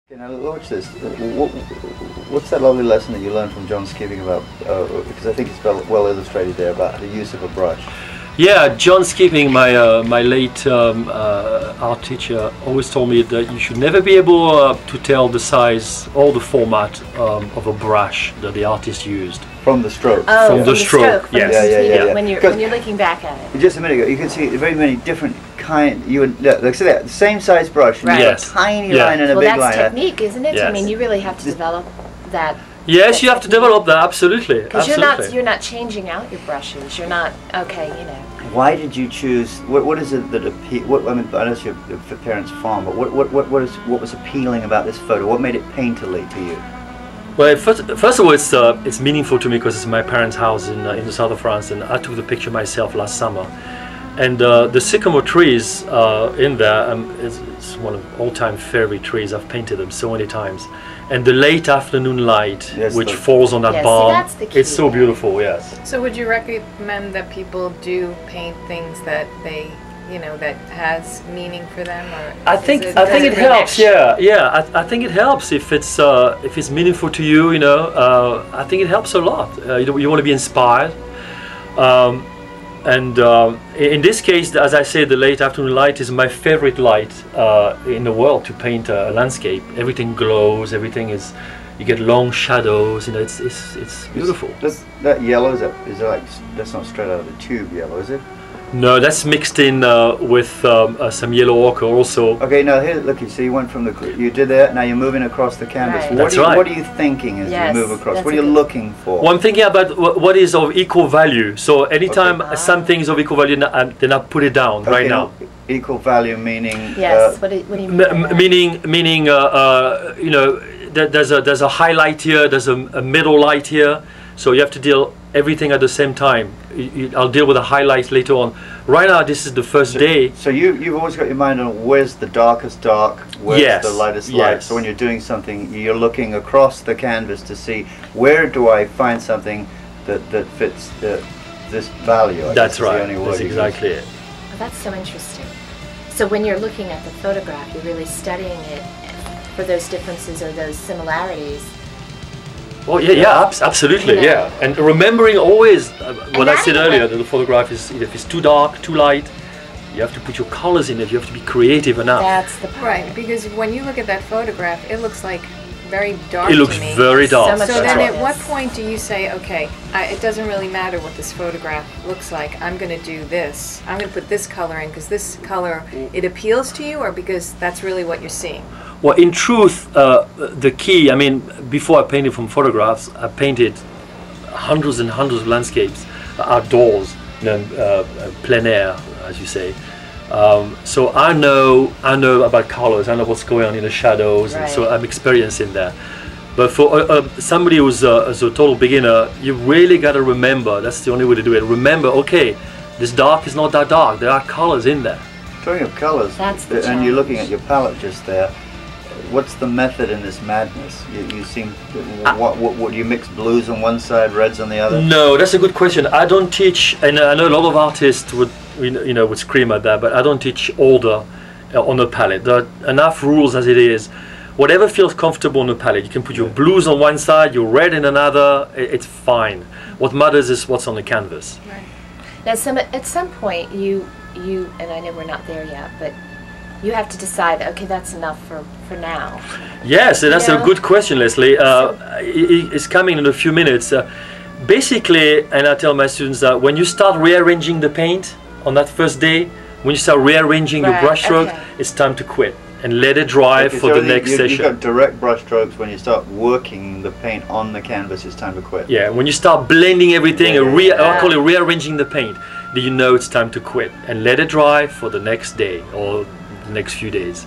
Okay, now watch this. What's that lovely lesson that you learned from John's keeping about, because I think it's well illustrated there, about the use of a brush. Yeah, John Skipping, my late art teacher, always told me that you should never be able to tell the size or the format of a brush that the artist used. From the stroke. Oh, from the stroke. Yes. Yeah. When you're looking back at it. Just a minute ago, you can see very many different kind. You would look, see that, the same size brush, and Right. you have a tiny line and a Well, big that's line. technique, isn't it? Yes. I mean, you really have to develop that. Yes, you have to develop that, absolutely. Because you're not changing out your brushes. You're not, okay, you know. Why did you choose? What is it that I mean, I know your parents farm, but what was appealing about this photo? What made it painterly to you? Well, first of all, it's meaningful to me because it's my parents' house in the south of France, and I took the picture myself last summer. And the sycamore trees in there, it's one of all-time favorite trees. I've painted them so many times. And the late afternoon light, which falls on that barn, that's the key, it's so beautiful. Yes. So, would you recommend that people do paint things that they, you know, that has meaning for them? Or I think it helps. Yeah. I think it helps if it's meaningful to you. You know, I think it helps a lot. You want to be inspired. In this case, as I said, the late afternoon light is my favorite light in the world to paint a landscape. Everything glows. Everything is. You get long shadows. You know, it's beautiful. That yellow is like, that's not straight out of the tube yellow, is it? No, that's mixed in with some yellow ochre also. Okay, now here, look, you see, you went from you did that. Now you're moving across the canvas. Right. What are you thinking as you move across? What are you looking for? Well, I'm thinking about what is of equal value. So anytime something is of equal value, then I put it down right now. Equal value meaning? Yes. What do you mean? Meaning, you know, there's a highlight here, there's a middle light here. So you have to deal everything at the same time. I'll deal with the highlights later on. Right now, this is the first day. So you've always got your mind on where's the darkest dark, where's the lightest light. So when you're doing something, you're looking across the canvas to see where do I find something that fits this value. That's right. That's exactly it. Oh, that's so interesting. So when you're looking at the photograph, you're really studying it for those differences or those similarities. Oh yeah, absolutely, yeah. And remembering always what I said earlier, that the photograph is, if it's too dark, too light, you have to put your colors in it. You have to be creative enough. That's the part. Right, because when you look at that photograph, it looks like very dark. It looks very dark. So So then, right. at what point do you say, okay, it doesn't really matter what this photograph looks like. I'm going to do this. I'm going to put this color in because this color it appeals to you, or because that's really what you're seeing. Well, in truth, the key, I mean, before I painted from photographs, I painted hundreds and hundreds of landscapes, outdoors, you know, plein air, as you say. So I know about colors, I know what's going on in the shadows, and so I'm experienced in that. But for somebody who's a total beginner, you really got to remember, that's the only way to do it, remember, okay, this dark is not that dark, there are colors in there. Talking of colors, and you're looking at your palette just there, what's the method in this madness? You seem, what do you mix blues on one side, reds on the other? No, that's a good question. I don't teach, and I know a lot of artists would scream at that, but I don't teach order on the palette. There are enough rules as it is. Whatever feels comfortable on the palette, you can put your blues on one side, your red in another. It's fine. What matters is what's on the canvas. Right. Now, at some point, you, and I know we're not there yet, but you have to decide, okay, that's enough for now. Yes, that's a good question, Leslie. It's coming in a few minutes. Basically, and I tell my students that when you start rearranging the paint on that first day, when you start rearranging your brush stroke, it's time to quit and let it dry for the next session. You've got direct brush strokes. When you start working the paint on the canvas, it's time to quit. Yeah, when you start blending everything, I call it rearranging the paint, then you know it's time to quit and let it dry for the next day or the next few days.